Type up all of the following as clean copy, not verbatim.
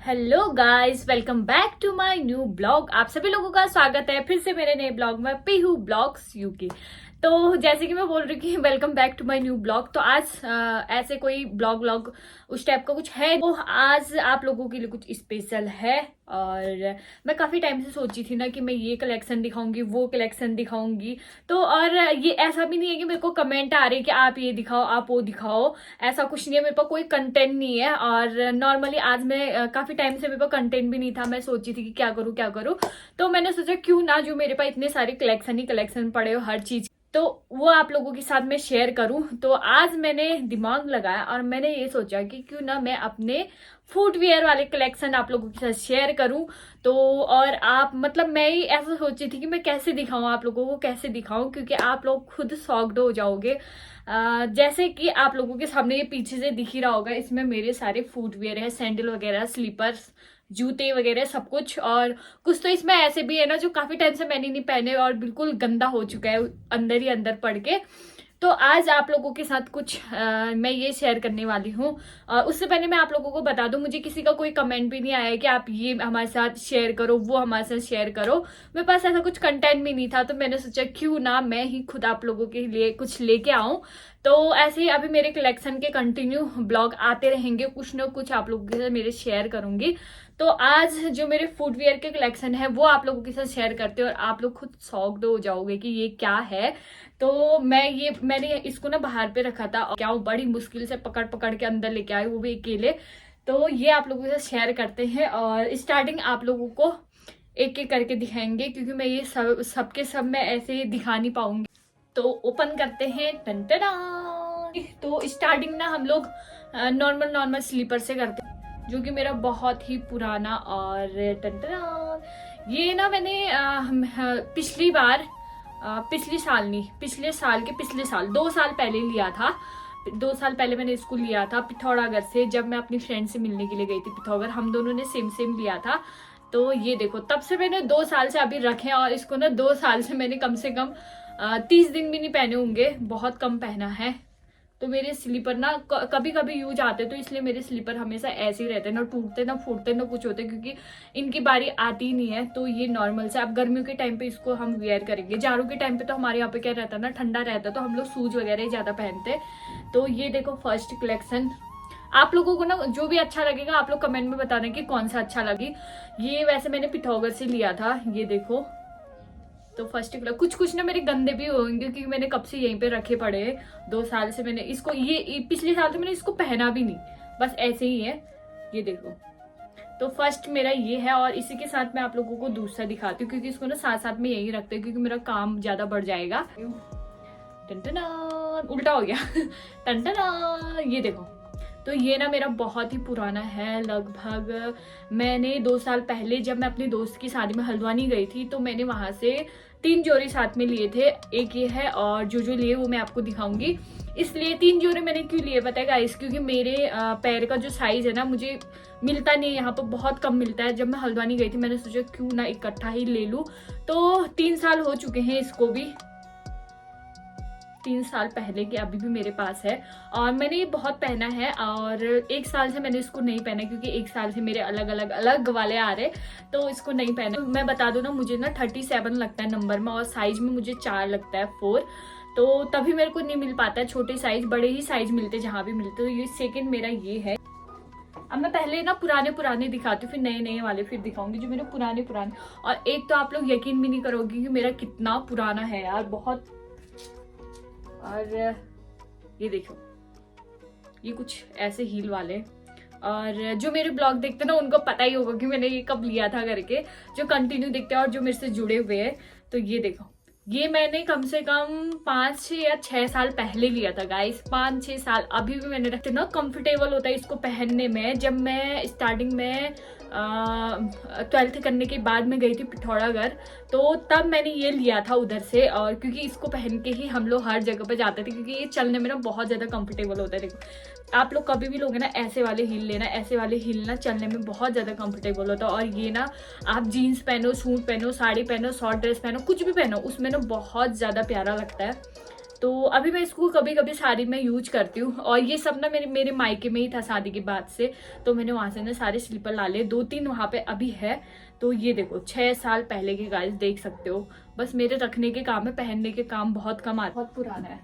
Hello guys, welcome back to my new blog. आप सभी लोगों का स्वागत है फिर से मेरे नए ब्लॉग में पीहू ब्लॉग्स यूके। तो जैसे कि मैं बोल रही हूँ welcome back to my new blog. तो आज ऐसे कोई ब्लॉग उस टाइप का कुछ है तो आज आप लोगों के लिए कुछ स्पेशल है। और मैं काफी टाइम से सोची थी ना कि मैं ये कलेक्शन दिखाऊंगी वो कलेक्शन दिखाऊंगी। तो और ये ऐसा भी नहीं है कि मेरे को कमेंट आ रहे कि आप ये दिखाओ आप वो दिखाओ, ऐसा कुछ नहीं है। मेरे पास कोई कंटेंट नहीं है और नॉर्मली आज मैं काफी टाइम से मेरे पास कंटेंट भी नहीं था। मैं सोची थी कि क्या करूँ तो मैंने सोचा क्यों ना जो मेरे पास इतने सारे कलेक्शन ही कलेक्शन पड़े हो हर चीज, तो वो आप लोगों के साथ में शेयर करूं। तो आज मैंने दिमाग लगाया और मैंने ये सोचा कि क्यों ना मैं अपने फुटवियर वाले कलेक्शन आप लोगों के साथ शेयर करूं। तो और आप मतलब मैं ही ऐसा सोची थी कि मैं कैसे दिखाऊं आप लोगों को, कैसे दिखाऊं, क्योंकि आप लोग खुद शॉक्ड हो जाओगे। जैसे कि आप लोगों के सामने ये पीछे से दिख ही रहा होगा, इसमें मेरे सारे फुटवियर है, सैंडल वगैरह, स्लीपर्स, जूते वगैरह सब कुछ। और कुछ तो इसमें ऐसे भी है ना जो काफी टाइम से मैंने नहीं पहने और बिल्कुल गंदा हो चुका है अंदर ही अंदर पड़ के। तो आज आप लोगों के साथ कुछ मैं ये शेयर करने वाली हूँ। और उससे पहले मैं आप लोगों को बता दूं, मुझे किसी का कोई कमेंट भी नहीं आया है कि आप ये हमारे साथ शेयर करो वो हमारे साथ शेयर करो। मेरे पास ऐसा कुछ कंटेंट भी नहीं था तो मैंने सोचा क्यों ना मैं ही खुद आप लोगों के लिए कुछ लेके आऊं। तो ऐसे ही अभी मेरे कलेक्शन के कंटिन्यू ब्लॉग आते रहेंगे, कुछ ना कुछ आप लोगों के साथ मेरे शेयर करूंगी। तो आज जो मेरे फुटवियर के कलेक्शन है वो आप लोगों के साथ शेयर करते हैं और आप लोग खुद शॉक्ड हो जाओगे कि ये क्या है। तो मैंने इसको ना बाहर पे रखा था और क्या वो बड़ी मुश्किल से पकड़ पकड़ के अंदर लेके आई, वो भी अकेले। तो ये आप लोगों के साथ शेयर करते हैं और स्टार्टिंग आप लोगों को एक एक करके दिखाएंगे क्योंकि मैं ये सबके सब मैं ऐसे ही दिखा नहीं पाऊंगी। तो ओपन करते हैं। टंटना। तो स्टार्टिंग ना हम लोग नॉर्मल नॉर्मल स्लीपर से करते हैं जो कि मेरा बहुत ही पुराना और टंटना। ये ना मैंने पिछली बार पिछले साल नहीं, पिछले साल के पिछले साल 2 साल पहले लिया था। 2 साल पहले मैंने इसको लिया था पिथौरागढ़ से, जब मैं अपनी फ्रेंड से मिलने के लिए गई थी पिथौरागढ़। हम दोनों ने सेम सेम लिया था। तो ये देखो तब से मैंने 2 साल से अभी रखे हैं और इसको ना 2 साल से मैंने कम से कम 30 दिन भी नहीं पहने होंगे, बहुत कम पहना है। तो मेरे स्लीपर ना कभी कभी यूज आते तो इसलिए मेरे स्लीपर हमेशा ऐसे ही रहते हैं, ना टूटते ना फूटते ना कुछ होते, क्योंकि इनकी बारी आती ही नहीं है। तो ये नॉर्मल से अब गर्मियों के टाइम पे इसको हम वेयर करेंगे। जाड़ों के टाइम पे तो हमारे यहाँ पे क्या रहता है ना, ठंडा रहता है तो हम लोग शूज वगैरह ही ज्यादा पहनते। तो ये देखो फर्स्ट कलेक्शन। आप लोगों को ना जो भी अच्छा लगेगा आप लोग कमेंट में बताना कि कौन सा अच्छा लगी। ये वैसे मैंने पिथौरागढ़ से लिया था। ये देखो तो फर्स्ट कलर कुछ ना मेरे गंदे भी होंगे क्योंकि मैंने कब से यहीं पे रखे पड़े हैं। 2 साल से मैंने इसको ये पिछले साल से मैंने इसको पहना भी नहीं, बस ऐसे ही है। ये देखो तो फर्स्ट मेरा ये है और इसी के साथ मैं आप लोगों को दूसरा दिखाती हूँ क्योंकि इसको ना साथ साथ में यही रखते हैं क्योंकि मेरा काम ज्यादा बढ़ जाएगा। टंटना, उल्टा हो गया। टंटना, ये देखो। तो ये ना मेरा बहुत ही पुराना है, लगभग मैंने 2 साल पहले जब मैं अपनी दोस्त की शादी में हल्द्वानी गई थी तो मैंने वहां से 3 जोड़े साथ में लिए थे। एक ये है और जो लिए वो मैं आपको दिखाऊंगी। इसलिए 3 जोड़े मैंने क्यों लिए पता है गाइस, क्योंकि मेरे पैर का जो साइज है ना मुझे मिलता नहीं है, यहाँ पर बहुत कम मिलता है। जब मैं हल्द्वानी गई थी मैंने सोचा क्यों ना इकट्ठा ही ले लूं। तो 3 साल हो चुके हैं इसको भी, 3 साल पहले के अभी भी मेरे पास है और मैंने ये बहुत पहना है। और 1 साल से मैंने इसको नहीं पहना क्योंकि 1 साल से मेरे अलग वाले आ रहे तो इसको नहीं पहना। मैं बता दूं ना मुझे ना 37 लगता है नंबर में और साइज में मुझे 4 लगता है 4। तो तभी मेरे को नहीं मिल पाता है छोटे साइज, बड़े ही साइज मिलते जहां भी मिलते। तो ये सेकेंड मेरा ये है। अब मैं पहले ना पुराने दिखाती हूँ फिर नए वाले फिर दिखाऊंगी जो मेरे पुराने। और एक तो आप लोग यकीन भी नहीं करोगे कि मेरा कितना पुराना है यार, बहुत। और ये देखो ये कुछ ऐसे हील वाले। और जो मेरे ब्लॉग देखते हैं ना उनको पता ही होगा कि मैंने ये कब लिया था करके, जो कंटिन्यू देखते हैं और जो मेरे से जुड़े हुए हैं। तो ये देखो ये मैंने कम से कम 5 या 6 साल पहले लिया था गाइस, 5-6 साल। अभी भी मैंने रखते ना, कंफर्टेबल होता है इसको पहनने में। जब मैं स्टार्टिंग में 12th करने के बाद में गई थी पिथौरागढ़ तो तब मैंने ये लिया था उधर से। और क्योंकि इसको पहन के ही हम लोग हर जगह पे जाते थे क्योंकि ये चलने में ना बहुत ज्यादा कंफर्टेबल होता है। देखो आप लोग कभी भी लोगे ना ऐसे वाले हील लेना, ऐसे वाले हील ना चलने में बहुत ज्यादा कंफर्टेबल होता है। और ये ना आप जीन्स पहनो, सूट पहनो, साड़ी पहनो, शॉर्ट ड्रेस पहनो, कुछ भी पहनो उसमें ना बहुत ज्यादा प्यारा लगता है। तो अभी मैं इसको कभी कभी साड़ी में यूज करती हूँ। और ये सब ना मेरे मायके में ही था शादी के बाद से, तो मैंने वहां से ना सारे स्लीपर ला लिए, 2-3 वहां पे अभी है। तो ये देखो 6 साल पहले के गाइस, देख सकते हो। बस मेरे रखने के काम है, पहनने के काम बहुत कम आता, बहुत पुराना है।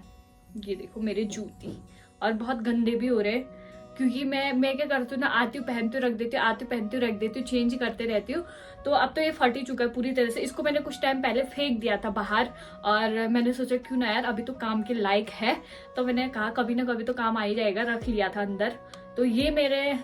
ये देखो मेरे जूती, और बहुत गंदे भी हो रहे हैं, क्योंकि मैं क्या करती हूँ ना, आती हूँ पहनती हूँ रख देती हूँ, आती हूँ पहनती हूँ रख देती हूँ, चेंज करते रहती हूँ। तो अब तो ये फट ही चुका है पूरी तरह से। इसको मैंने कुछ टाइम पहले फेंक दिया था बाहर, और मैंने सोचा क्यों ना यार, अभी तो काम के लायक है, तो मैंने कहा कभी ना कभी तो काम आ ही जाएगा, रख लिया था अंदर। तो ये मेरे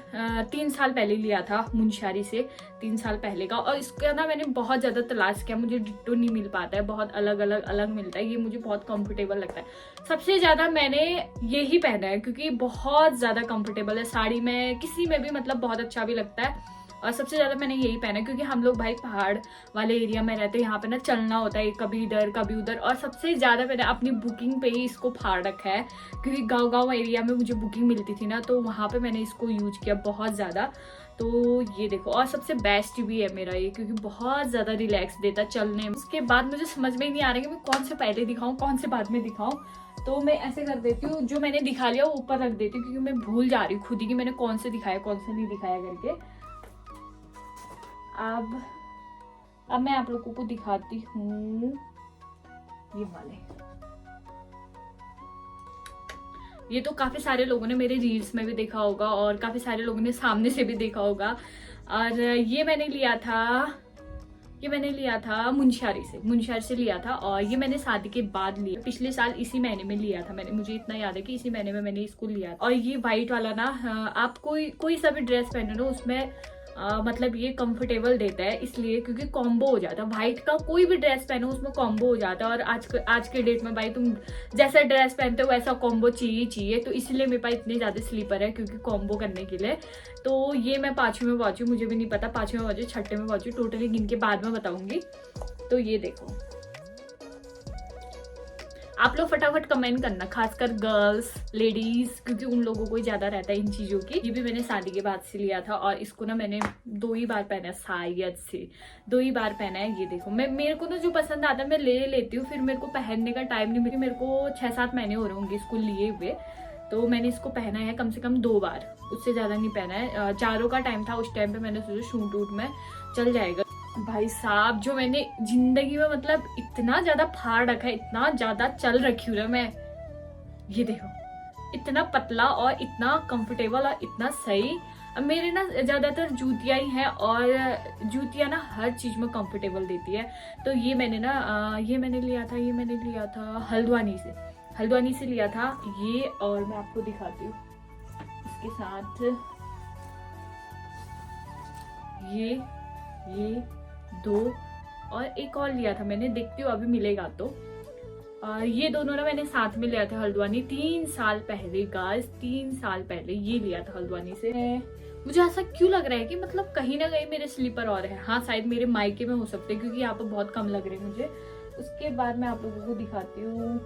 3 साल पहले लिया था मुंशियारी से, 3 साल पहले का। और इसका ना मैंने बहुत ज्यादा तलाश किया, मुझे डिट्टो नहीं मिल पाता है, बहुत अलग मिलता है। ये मुझे बहुत कंफर्टेबल लगता है। सबसे ज्यादा मैंने यही पहना है, क्योंकि बहुत ज्यादा कंफर्टेबल है, साड़ी में किसी में भी मतलब बहुत अच्छा भी लगता है। और सबसे ज्यादा मैंने यही पहना है, क्योंकि हम लोग भाई पहाड़ वाले एरिया में रहते हैं, यहाँ पे ना चलना होता है कभी इधर कभी उधर। और सबसे ज्यादा मैंने अपनी बुकिंग पे ही इसको फाड़ रखा है, क्योंकि गांव एरिया में मुझे बुकिंग मिलती थी ना, तो वहां पे मैंने इसको यूज किया बहुत ज्यादा। तो ये देखो, और सबसे बेस्ट भी है मेरा ये, क्योंकि बहुत ज्यादा रिलैक्स देता है चलने में। उसके बाद मुझे समझ में ही नहीं आ रहा कि मैं कौन से पहले दिखाऊं कौन से बाद में दिखाऊं, तो मैं ऐसे कर देती हूँ, जो मैंने दिखा लिया वो ऊपर रख देती हूँ, क्योंकि मैं भूल जा रही हूँ खुद ही कि मैंने कौन से दिखाया कौन से नहीं दिखाया करके। अब मैं आप लोगों को दिखाती हूँ ये वाले। ये तो काफी सारे लोगों ने मेरे रील्स में भी देखा होगा, और काफी सारे लोगों ने सामने से भी देखा होगा। और ये मैंने लिया था मुंशियारी से लिया था। और ये मैंने शादी के बाद लिया, पिछले साल इसी महीने में लिया था मैंने, मुझे इतना याद है कि इसी महीने में मैंने इसको लिया था। और ये व्हाइट वाला ना, आप कोई सा भी ड्रेस पहने ना उसमें मतलब ये कंफर्टेबल देता है, इसलिए क्योंकि कॉम्बो हो जाता है। व्हाइट का कोई भी ड्रेस पहनो उसमें कॉम्बो हो जाता है। और आज के डेट में भाई तुम जैसा ड्रेस पहनते हो वैसा कॉम्बो चाहिए। तो इसलिए मेरे पास इतने ज्यादा स्लीपर है, क्योंकि कॉम्बो करने के लिए। तो ये मैं 5वीं में पहुंची, मुझे भी नहीं पता 5वीं में पहुंची 6ठे में पहुंची, टोटली गिन के बाद में बताऊंगी। तो ये देखो, आप लोग फटाफट कमेंट करना, खासकर गर्ल्स लेडीज, क्योंकि उन लोगों को ही ज्यादा रहता है इन चीजों की। ये भी मैंने शादी के बाद से लिया था, और इसको ना मैंने 2 ही बार पहना है, शायद से 2 ही बार पहना है। ये देखो, मेरे को ना जो पसंद आता है मैं ले लेती हूँ, फिर मेरे को पहनने का टाइम नहीं मिलता। मेरे को 6-7 महीने हो रहे होंगे इसको लिए हुए, तो मैंने इसको पहना है कम से कम 2 बार, उससे ज्यादा नहीं पहना है। चारों का टाइम था उस टाइम पे, मैंने सोचा शूट वूट में चल जाएगा। भाई साहब, जो मैंने जिंदगी में मतलब इतना ज्यादा फाड़ रखा है, इतना ज्यादा चल रखी हूँ ना मैं, ये देखो इतना पतला और इतना कंफर्टेबल और इतना सही। अब मेरे ना ज्यादातर जूतियां ही हैं, और जूतियां ना हर चीज में कंफर्टेबल देती है। तो ये मैंने लिया था हल्द्वानी से लिया था ये। और मैं आपको दिखाती हूँ इसके साथ ये 2 और एक और लिया था मैंने, देखती हूँ अभी मिलेगा तो। और ये दोनों ना मैंने साथ में लिया था हल्द्वानी 3 साल पहले गाइस, 3 साल पहले ये लिया था हल्द्वानी से। मुझे ऐसा क्यों लग रहा है कि मतलब कहीं ना कहीं मेरे स्लीपर और है, हाँ शायद मेरे मायके में हो सकते हैं, क्योंकि यहाँ पे बहुत कम लग रहे हैं मुझे। उसके बाद मैं आप लोगों को दिखाती हूँ,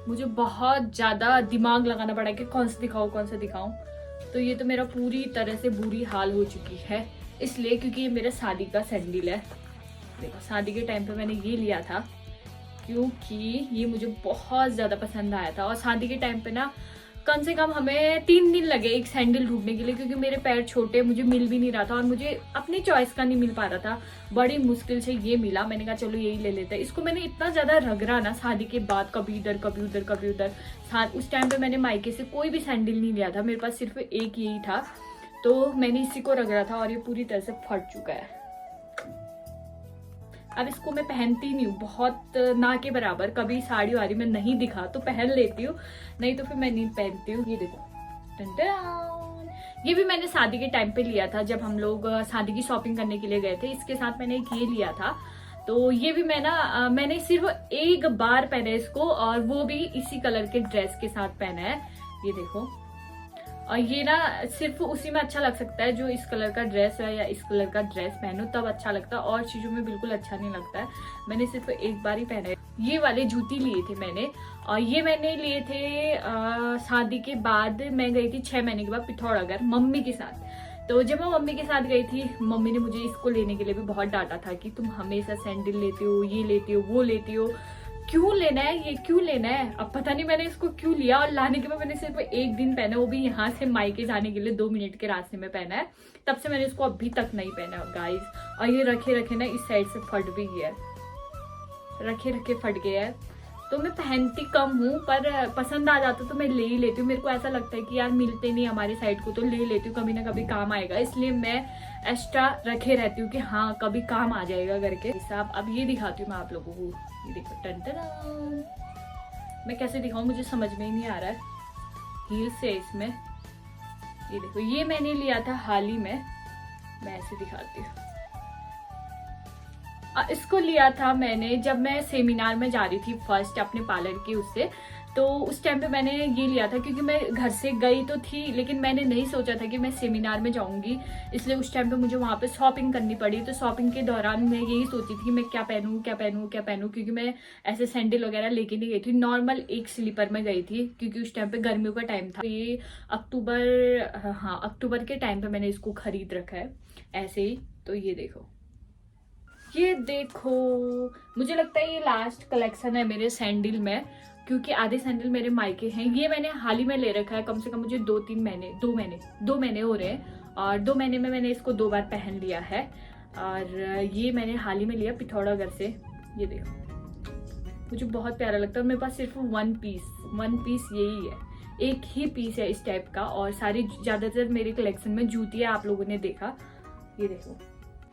मुझे बहुत ज्यादा दिमाग लगाना पड़ा कि कौन सा दिखाऊं। तो ये तो मेरा पूरी तरह से बुरी हाल हो चुकी है, इसलिए क्योंकि ये मेरा शादी का सैंडल है। देखो, शादी के टाइम पे मैंने ये लिया था, क्योंकि ये मुझे बहुत ज्यादा पसंद आया था। और शादी के टाइम पे ना कम से कम हमें 3 दिन लगे एक सैंडल ढूंढने के लिए, क्योंकि मेरे पैर छोटे, मुझे मिल भी नहीं रहा था, और मुझे अपनी चॉइस का नहीं मिल पा रहा था। बड़ी मुश्किल से ये मिला, मैंने कहा चलो यही ले लेते हैं। इसको मैंने इतना ज्यादा रगड़ा ना शादी के बाद, कभी इधर कभी उधर। उस टाइम पे मैंने मायके से कोई भी सैंडल नहीं लिया था, मेरे पास सिर्फ एक यही था, तो मैंने इसी को रगड़ा था, और ये पूरी तरह से फट चुका है। अब इसको मैं पहनती नहीं हूँ, बहुत ना के बराबर। कभी साड़ी वाड़ी में नहीं दिखा तो पहन लेती हूँ, नहीं तो फिर मैं नहीं पहनती हूँ। ये देखो, ये भी मैंने शादी के टाइम पे लिया था, जब हम लोग शादी की शॉपिंग करने के लिए गए थे। इसके साथ मैंने एक ये लिया था, तो ये भी मैंने सिर्फ एक बार पहना है इसको, और वो भी इसी कलर के ड्रेस के साथ पहना है। ये देखो, और ये ना सिर्फ उसी में अच्छा लग सकता है जो इस कलर का ड्रेस है, या इस कलर का ड्रेस पहनो तब अच्छा लगता है, और चीजों में बिल्कुल अच्छा नहीं लगता है। मैंने सिर्फ एक बार ही पहना है। ये वाले जूती लिए थे मैंने, और ये मैंने लिए थे शादी के बाद। मैं गई थी 6 महीने के बाद पिथौरागढ़ मम्मी के साथ। तो जब मैं मम्मी के साथ गई थी, मम्मी ने मुझे इसको लेने के लिए भी बहुत डांटा था कि तुम हमेशा सैंडल लेती हो, ये लेती हो, वो लेती हो। क्यों लेना है, ये क्यों लेना है, अब पता नहीं मैंने इसको क्यों लिया। और लाने के बाद मैंने सिर्फ एक दिन पहना, वो भी यहाँ से मायके जाने के लिए 2 मिनट के रास्ते में पहना है। तब से मैंने इसको अभी तक नहीं पहना गाइस। और ये रखे रखे ना इस साइड से फट भी गया है, रखे रखे फट गया है। तो मैं पहनती कम हूँ, पर पसंद आ जाता तो मैं ले ही लेती हूँ। मेरे को ऐसा लगता है कि यार मिलते नहीं हमारी साइड को, तो ले लेती हूँ, कभी ना कभी काम आएगा, इसलिए मैं एक्स्ट्रा रखे रहती हूँ कि हाँ कभी काम आ जाएगा करके हिसाब। अब ये दिखाती हूँ मैं आप लोगों को, ये देखो टन टन। मैं कैसे दिखाऊँ मुझे समझ में ही नहीं आ रहा है। हील्स है इसमें, ये देखो, ये मैंने लिया था हाल ही में, मैं ऐसे दिखाती हूँ। इसको लिया था मैंने जब मैं सेमिनार में जा रही थी फर्स्ट अपने पार्लर की उससे, तो उस टाइम पे मैंने ये लिया था क्योंकि मैं घर से गई तो थी, लेकिन मैंने नहीं सोचा था कि मैं सेमिनार में जाऊंगी, इसलिए उस टाइम पे मुझे वहाँ पे शॉपिंग करनी पड़ी। तो शॉपिंग के दौरान मैं यही सोची थी मैं क्या पहनूं क्या पहनूं क्या पहनूं, क्योंकि मैं ऐसे सैंडल वगैरह लेके नहीं गई थी, नॉर्मल एक स्लीपर में गई थी, क्योंकि उस टाइम पे गर्मियों का टाइम था। ये अक्टूबर, हाँ अक्टूबर के टाइम पे मैंने इसको खरीद रखा है ऐसे ही। तो ये देखो, ये देखो, मुझे लगता है ये लास्ट कलेक्शन है मेरे सैंडल में, क्योंकि आधे सैंडल मेरे मायके हैं। ये मैंने हाल ही में ले रखा है, कम से कम मुझे 2 महीने हो रहे हैं, और 2 महीने में मैंने इसको 2 बार पहन लिया है। और ये मैंने हाल ही में लिया पिथौरागढ़ से। ये देखो, मुझे बहुत प्यारा लगता है। मेरे पास सिर्फ वन पीस यही है, एक ही पीस है इस टाइप का, और सारी ज्यादातर मेरे कलेक्शन में जूतियां आप लोगों ने देखा। ये देखो,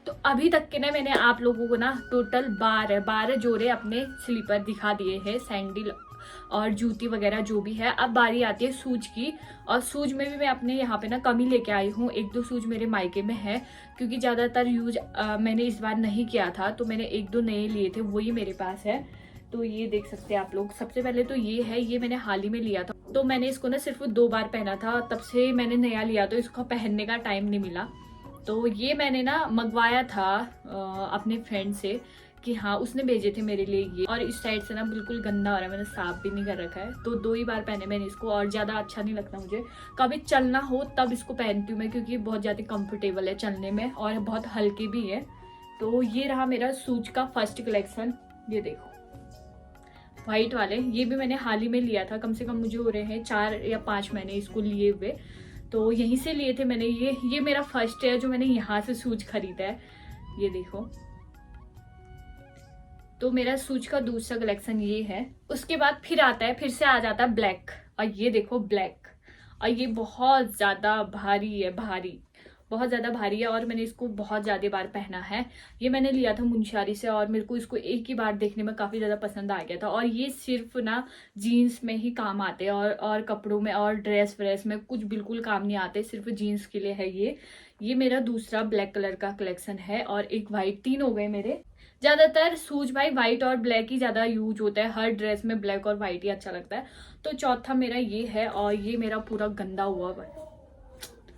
तो अभी तक के ना मैंने आप लोगों को ना टोटल 12 जोड़े अपने स्लीपर दिखा दिए हैं, सैंडल और जूती वगैरह जो भी है। अब बारी आती है शूज की, और शूज में भी मैं अपने यहाँ पे ना कमी लेके आई हूँ। 1-2 शूज मेरे मायके में है, क्योंकि ज्यादातर यूज मैंने इस बार नहीं किया था, तो मैंने 1-2 नए लिए थे, वही मेरे पास है। तो ये देख सकते हैं आप लोग। सबसे पहले तो ये है, ये मैंने हाल ही में लिया था, तो मैंने इसको ना सिर्फ 2 बार पहना था, तब से मैंने नया लिया, तो इसको पहनने का टाइम नहीं मिला। तो ये मैंने ना मंगवाया था अपने फ्रेंड से, कि हाँ उसने भेजे थे मेरे लिए ये। और इस साइड से ना बिल्कुल गंदा हो रहा है, मैंने साफ भी नहीं कर रखा है, तो 2 ही बार पहने मैंने इसको, और ज़्यादा अच्छा नहीं लगता मुझे। कभी चलना हो तब इसको पहनती हूँ मैं, क्योंकि बहुत ज़्यादा कंफर्टेबल है चलने में, और बहुत हल्के भी है। तो ये रहा मेरा शूज का फर्स्ट कलेक्शन। ये देखो वाइट वाले, ये भी मैंने हाल ही में लिया था, कम से कम मुझे हो रहे हैं 4 या 5 महीने इसको लिए हुए। तो यहीं से लिए थे मैंने ये मेरा फर्स्ट है जो मैंने यहाँ से शूज खरीदा है। ये देखो, तो मेरा शूज का दूसरा कलेक्शन ये है। उसके बाद फिर आता है, फिर से आ जाता है ब्लैक, और ये देखो ब्लैक, और ये बहुत ज्यादा भारी है, बहुत ज्यादा भारी है, और मैंने इसको बहुत ज्यादा बार पहना है। ये मैंने लिया था मुंशियारी से, और मेरे को इसको एक ही बार देखने में काफी ज्यादा पसंद आ गया था। और ये सिर्फ ना जीन्स में ही काम आते हैं, और कपड़ों में और ड्रेस व्रेस में कुछ बिल्कुल काम नहीं आते, सिर्फ जीन्स के लिए है ये मेरा दूसरा ब्लैक कलर का कलेक्शन है, और एक व्हाइट। 3 हो गए मेरे। ज्यादातर शूज भाई व्हाइट और ब्लैक ही ज्यादा यूज होता है, हर ड्रेस में ब्लैक और व्हाइट ही अच्छा लगता है। तो चौथा मेरा ये है, और ये मेरा पूरा गंदा हुआ है,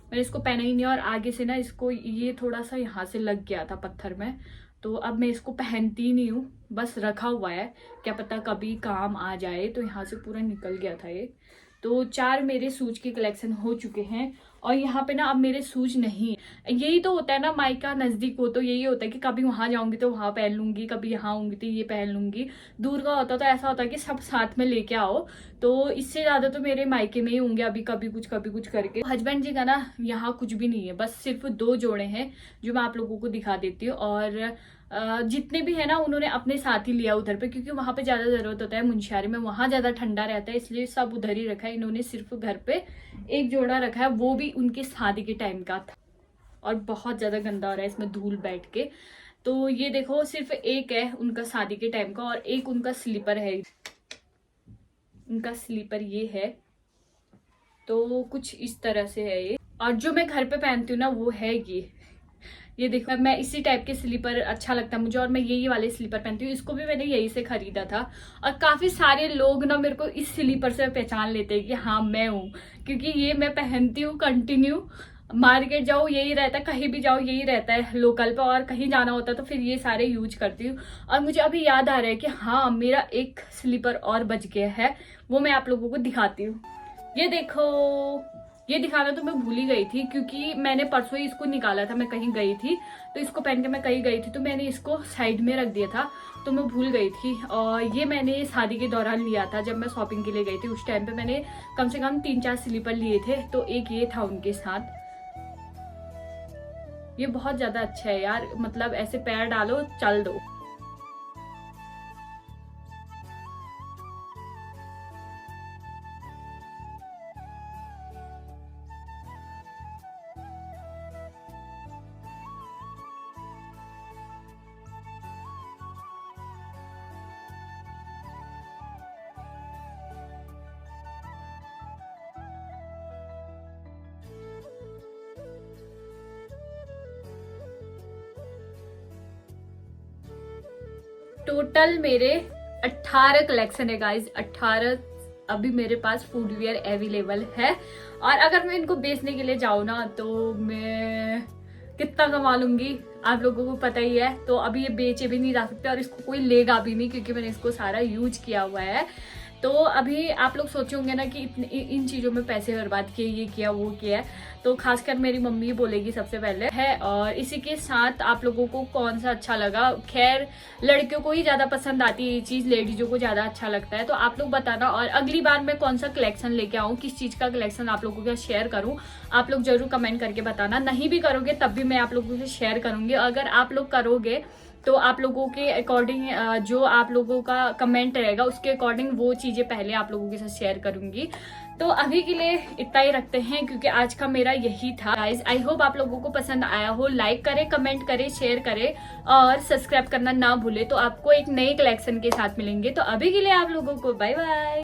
मैंने इसको पहना ही नहीं, और आगे से ना इसको ये थोड़ा सा यहाँ से लग गया था पत्थर में, तो अब मैं इसको पहनती ही नहीं हूँ, बस रखा हुआ है, क्या पता कभी काम आ जाए। तो यहाँ से पूरा निकल गया था ये। तो 4 मेरे शूज के कलेक्शन हो चुके हैं, और यहाँ पे ना अब मेरे शूज नहीं। यही तो होता है ना, मायका नजदीक हो तो यही होता है कि कभी वहां जाऊंगी तो वहां पहन लूंगी, कभी यहाँ आऊंगी तो ये पहन लूंगी। दूर का होता तो ऐसा होता है कि सब साथ में लेके आओ, तो इससे ज्यादा तो मेरे मायके में ही होंगे अभी, कभी कुछ करके। हस्बैंड जी का ना यहाँ कुछ भी नहीं है, बस सिर्फ 2 जोड़े हैं जो मैं आप लोगों को दिखा देती हूँ। और जितने भी है ना उन्होंने अपने साथ ही लिया उधर पे, क्योंकि वहां पे ज्यादा जरूरत होता है मुंशियारी में, वहां ज्यादा ठंडा रहता है, इसलिए सब उधर ही रखा है। इन्होंने सिर्फ घर पे एक जोड़ा रखा है, वो भी उनके शादी के टाइम का था, और बहुत ज्यादा गंदा हो रहा है इसमें धूल बैठ के। तो ये देखो, सिर्फ एक है उनका शादी के टाइम का, और एक उनका स्लीपर है, उनका स्लीपर ये है। तो कुछ इस तरह से है ये। और जो मैं घर पे पहनती हूँ ना वो है ये देखो, मैं इसी टाइप के स्लीपर अच्छा लगता है मुझे, और मैं यही वाले स्लीपर पहनती हूँ। इसको भी मैंने यही से खरीदा था, और काफी सारे लोग ना मेरे को इस स्लीपर से पहचान लेते हैं कि हाँ मैं हूँ, क्योंकि ये मैं पहनती हूँ कंटिन्यू। मार्केट जाओ यही रहता है, कहीं भी जाओ यही रहता है लोकल पे, और कहीं जाना होता है तो फिर ये सारे यूज करती हूँ। और मुझे अभी याद आ रहा है कि हाँ मेरा एक स्लीपर और बच गया है, वो मैं आप लोगों को दिखाती हूँ। ये देखो, ये दिखाना तो मैं भूल ही गई थी, क्योंकि मैंने परसों ही इसको निकाला था, मैं कहीं गई थी तो इसको पहन के मैं कहीं गई थी तो मैंने इसको साइड में रख दिया था, तो मैं भूल गई थी। और ये मैंने शादी के दौरान लिया था, जब मैं शॉपिंग के लिए गई थी उस टाइम पे मैंने कम से कम 3-4 स्लीपर लिए थे, तो एक ये था उनके साथ। ये बहुत ज्यादा अच्छा है यार, मतलब ऐसे पैर डालो चल दो। टोटल मेरे 18 कलेक्शन है गाइज, 18 अभी मेरे पास फूडवियर अवेलेबल है। और अगर मैं इनको बेचने के लिए जाऊँ ना तो मैं कितना कमा लूंगी आप लोगों को पता ही है। तो अभी ये बेचे भी नहीं जा सकते और इसको कोई लेगा भी नहीं, क्योंकि मैंने इसको सारा यूज किया हुआ है। तो अभी आप लोग सोचे होंगे ना कि इन चीज़ों में पैसे बर्बाद किए, ये किया वो किया, तो खासकर मेरी मम्मी बोलेगी सबसे पहले है। और इसी के साथ आप लोगों को कौन सा अच्छा लगा, खैर लड़कियों को ही ज़्यादा पसंद आती है ये चीज़, लेडीजों को ज़्यादा अच्छा लगता है, तो आप लोग बताना। और अगली बार मैं कौन सा कलेक्शन लेके आऊँ, किस चीज़ का कलेक्शन आप लोगों के साथ शेयर करूँ, आप लोग जरूर कमेंट करके बताना। नहीं भी करोगे तब भी मैं आप लोगों से शेयर करूँगी। अगर आप लोग करोगे तो आप लोगों के अकॉर्डिंग जो आप लोगों का कमेंट रहेगा उसके अकॉर्डिंग वो चीजें पहले आप लोगों के साथ शेयर करूंगी। तो अभी के लिए इतना ही रखते हैं, क्योंकि आज का मेरा यही था गाइस। आई होप आप लोगों को पसंद आया हो। लाइक करें, कमेंट करें, शेयर करें और सब्सक्राइब करना ना भूले। तो आपको एक नए कलेक्शन के साथ मिलेंगे। तो अभी के लिए आप लोगों को बाय बाय।